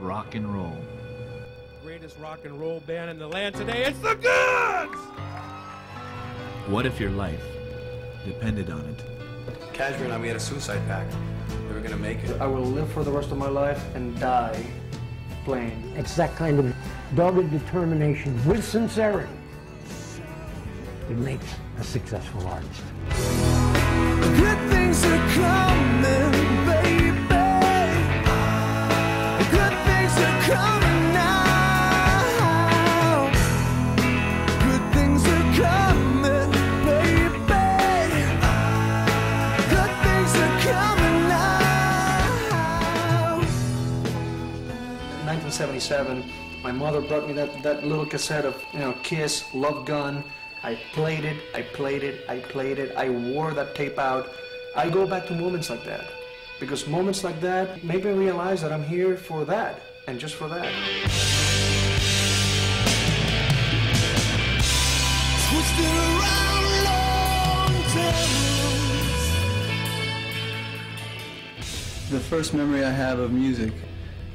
rock and roll. Greatest rock and roll band in the land today, it's the Goods! What if your life depended on it? Kashmir and I, we had a suicide pact. We were gonna make it. I will live for the rest of my life and die playing. It's that kind of dogged determination with sincerity that makes a successful artist. Good things are coming, baby. Good things are coming now. Good things are coming, baby. Good things are coming now. In 1977, my mother brought me that little cassette of, Kiss, Love Gun. I played it, I played it, I played it. I wore that tape out. I go back to moments like that, because moments like that make me realize that I'm here for that, and just for that. Twisted around long tunnels. The first memory I have of music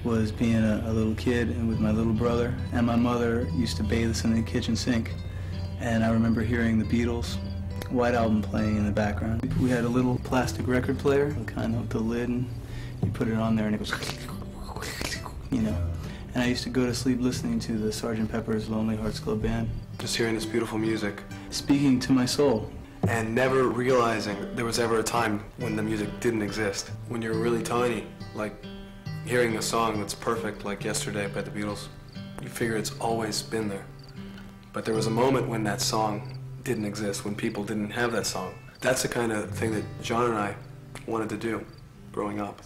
was being a little kid and with my little brother, and my mother used to bathe us in the kitchen sink. And I remember hearing the Beatles' White Album playing in the background. We had a little plastic record player, kind of with the lid, and you put it on there and it goes, And I used to go to sleep listening to the Sgt. Pepper's Lonely Hearts Club Band. Just hearing this beautiful music. Speaking to my soul. And never realizing there was ever a time when the music didn't exist. When you're really tiny, like hearing a song that's perfect, like Yesterday by the Beatles, you figure it's always been there. But there was a moment when that song didn't exist, when people didn't have that song. That's the kind of thing that John and I wanted to do growing up.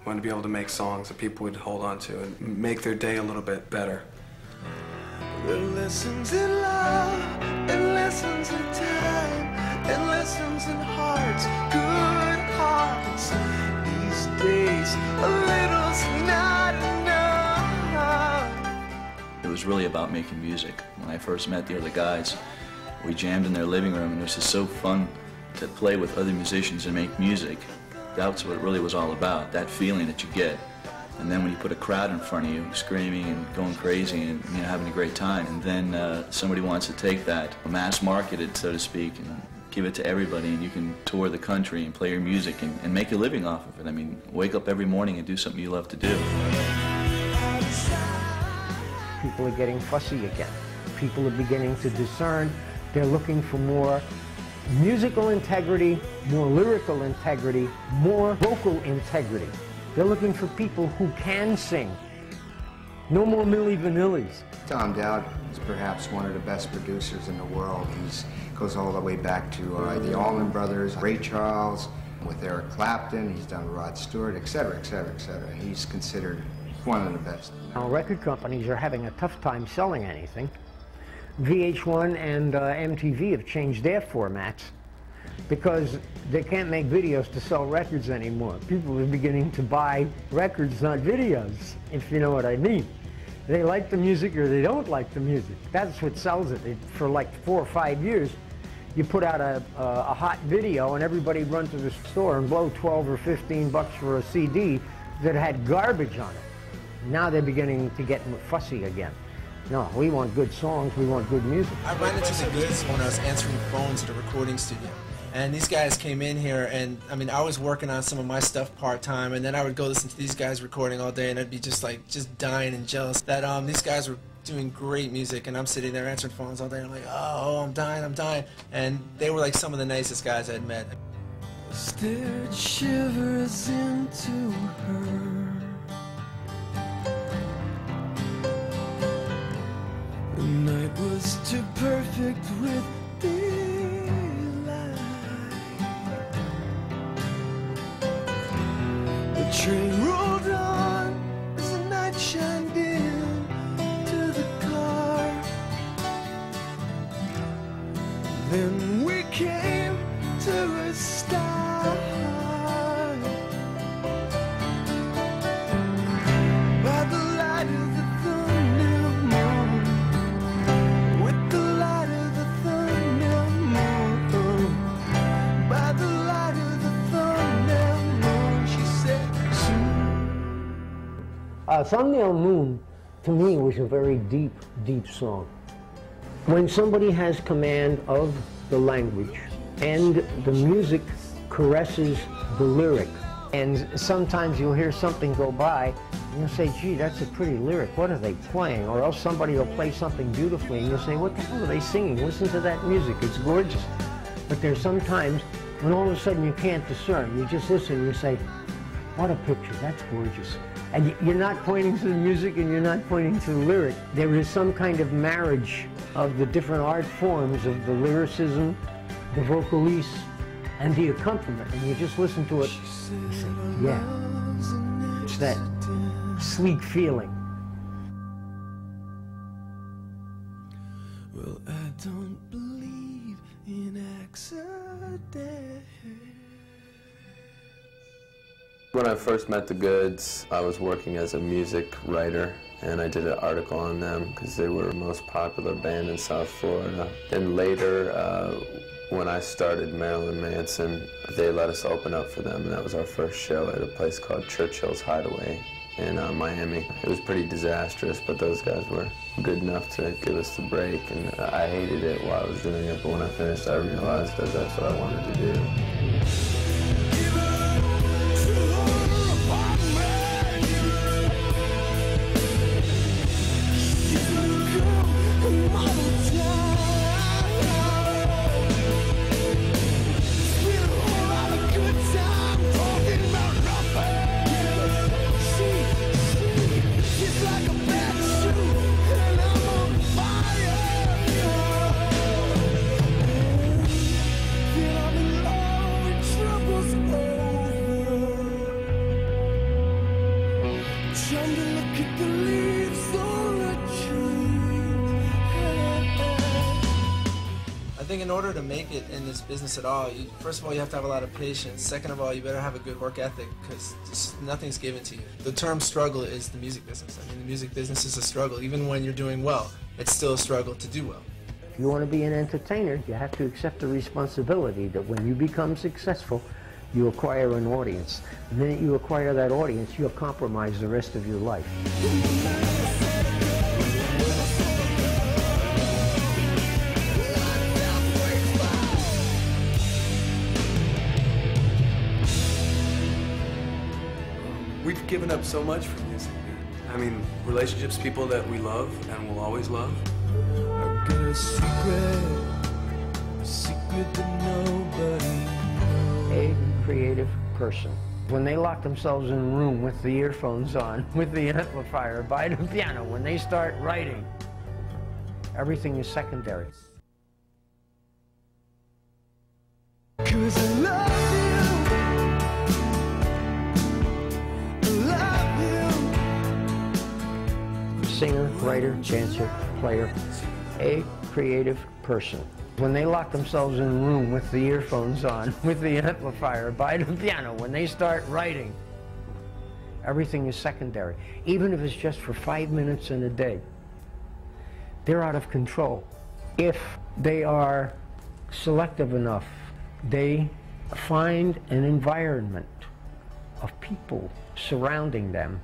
We wanted to be able to make songs that people would hold on to and make their day a little bit better. The lessons in love, and lessons in time, and lessons in hearts, good hearts. These days, a little's not enough. It was really about making music. When I first met the other guys, we jammed in their living room, and it was just so fun to play with other musicians and make music. That's what it really was all about, that feeling that you get. And then when you put a crowd in front of you, screaming and going crazy and having a great time, and then somebody wants to take that, mass market it, so to speak, and give it to everybody, and you can tour the country and play your music and make a living off of it. I mean, wake up every morning and do something you love to do. People are getting fussy again. People are beginning to discern. They're looking for more musical integrity, more lyrical integrity, more vocal integrity. They're looking for people who can sing. No more Milli Vanillis. Tom Dowd is perhaps one of the best producers in the world. He goes all the way back to the Allman Brothers, Ray Charles, with Eric Clapton. He's done Rod Stewart, etc., etc., etc. He's considered one of the best. Now, record companies are having a tough time selling anything. VH1 and MTV have changed their formats because they can't make videos to sell records anymore. People are beginning to buy records, not videos, if you know what I mean. They like the music or they don't like the music. That's what sells it. For like 4 or 5 years, you put out a hot video and everybody would run to the store and blow 12 or 15 bucks for a CD that had garbage on it. Now they're beginning to get fussy again. No, we want good songs, we want good music. I ran into the Goods when I was answering phones at a recording studio. And these guys came in here, and I mean, I was working on some of my stuff part-time, and then I would go listen to these guys recording all day, and I'd be just dying and jealous that these guys were doing great music, and I'm sitting there answering phones all day, and I'm like, oh, I'm dying. And they were like some of the nicest guys I'd met. Stared shivers into her. The night was too perfect with daylight. The train rolled on as the night shined in to the car. Then we came to a stop by the light of the thunder moon. With the light of the thunder Thumbnail Moon, to me, was a very deep, deep song. When somebody has command of the language and the music caresses the lyric, and sometimes you'll hear something go by and you'll say, gee, that's a pretty lyric, what are they playing? Or else somebody will play something beautifully and you'll say, what the hell are they singing? Listen to that music, it's gorgeous. But there's some times when all of a sudden you can't discern. You just listen and you say, what a picture, that's gorgeous. And you're not pointing to the music and you're not pointing to the lyric. There is some kind of marriage of the different art forms of the lyricism, the vocalise, and the accompaniment. And you just listen to it and say, yeah, it's that sweet feeling. Well, I don't believe in accidents. When I first met the Goods, I was working as a music writer, and I did an article on them because they were the most popular band in South Florida. Then later, when I started Marilyn Manson, they let us open up for them, and that was our first show at a place called Churchill's Hideaway in Miami. It was pretty disastrous, but those guys were good enough to give us the break, and I hated it while I was doing it, but when I finished, I realized that that's what I wanted to do. I think in order to make it in this business at all, first of all, you have to have a lot of patience. Second of all, you better have a good work ethic because nothing's given to you. The term struggle is the music business. I mean, the music business is a struggle. Even when you're doing well, it's still a struggle to do well. If you want to be an entertainer, you have to accept the responsibility that when you become successful, you acquire an audience. The minute you acquire that audience, you'll compromise the rest of your life. We've given up so much for music, man. I mean, relationships, people that we love and will always love. I've got a secret that nobody knows. A creative person. When they lock themselves in a room with the earphones on, with the amplifier by the piano, when they start writing, everything is secondary. 'Cause I love you. Singer, writer, dancer, player, a creative person. When they lock themselves in a room with the earphones on, with the amplifier by the piano, when they start writing, everything is secondary. Even if it's just for 5 minutes in a day, they're out of control. If they are selective enough, they find an environment of people surrounding them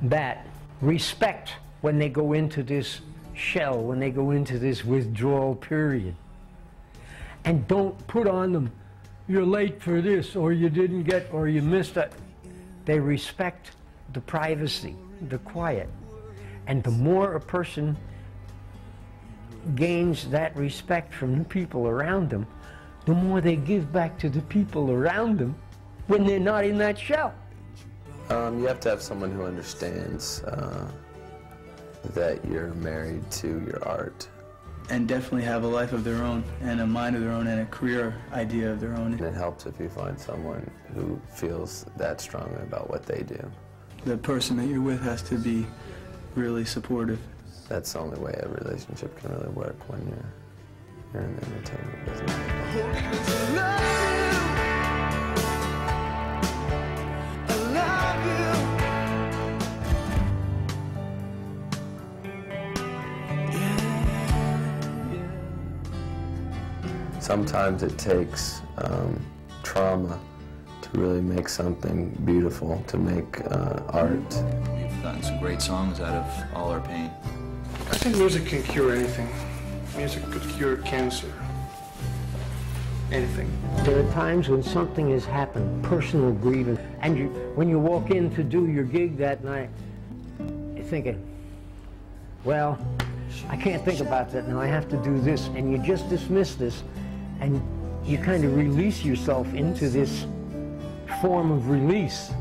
that respect when they go into this shell, when they go into this withdrawal period. And don't put on them, you're late for this, or you didn't get, or you missed it. They respect the privacy, the quiet. And the more a person gains that respect from the people around them, the more they give back to the people around them when they're not in that shell. You have to have someone who understands that you're married to your art. And definitely have a life of their own, and a mind of their own, and a career idea of their own. And it helps if you find someone who feels that strongly about what they do. The person that you're with has to be really supportive. That's the only way a relationship can really work when you're in the entertainment business. Sometimes it takes trauma to really make something beautiful, to make art. We've gotten some great songs out of all our pain. I think music can cure anything. Music could cure cancer. Anything. There are times when something has happened, personal grievance, and when you walk in to do your gig that night, you're thinking, well, I can't think about that now, I have to do this, and you just dismiss this, and you kind of release yourself into this form of release.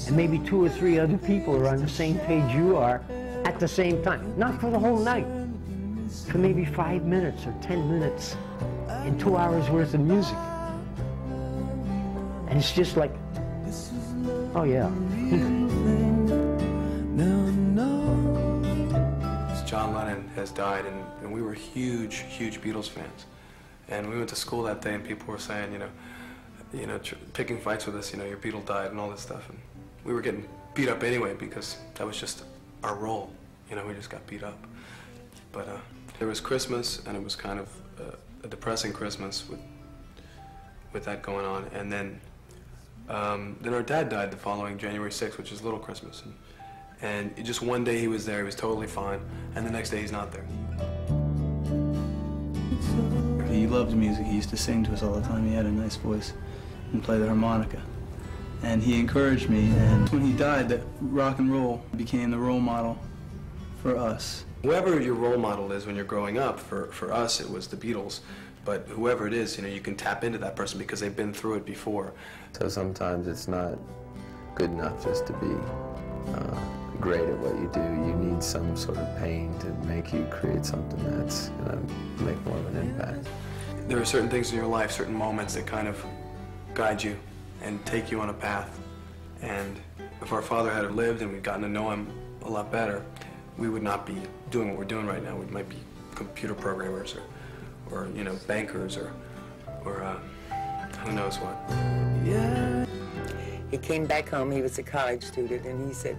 And maybe 2 or 3 other people are on the same page you are at the same time. Not for the whole night, for maybe 5 minutes or 10 minutes in 2 hours worth of music. And it's just like, oh yeah. John Lennon has died, and we were huge, huge Beatles fans. And we went to school that day, and people were saying, picking fights with us, your Beatle died and all this stuff. And we were getting beat up anyway because that was just our role. We just got beat up. But there was Christmas, and it was kind of a depressing Christmas with that going on. And then our dad died the following January 6th, which is Little Christmas. And just one day he was there, he was totally fine, and the next day he's not there. He loved music. He used to sing to us all the time. He had a nice voice and play the harmonica. And he encouraged me, and when he died, that rock and roll became the role model for us. Whoever your role model is when you're growing up, for us it was the Beatles, but whoever it is, you can tap into that person because they've been through it before. So sometimes it's not good enough just to be great at what you do. You need some sort of pain to make you create something that's going to make more of an impact. There are certain things in your life, certain moments that kind of guide you and take you on a path. And if our father had lived and we'd gotten to know him a lot better, we would not be doing what we're doing right now. We might be computer programmers or bankers or who knows what. Yeah. He came back home, he was a college student, and he said,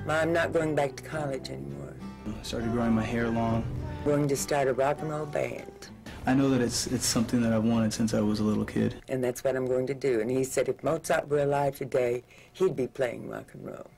"Ma, I'm not going back to college anymore. I started growing my hair long. I'm going to start a rock and roll band." I know that it's something that I've wanted since I was a little kid. And that's what I'm going to do. And he said if Mozart were alive today, he'd be playing rock and roll.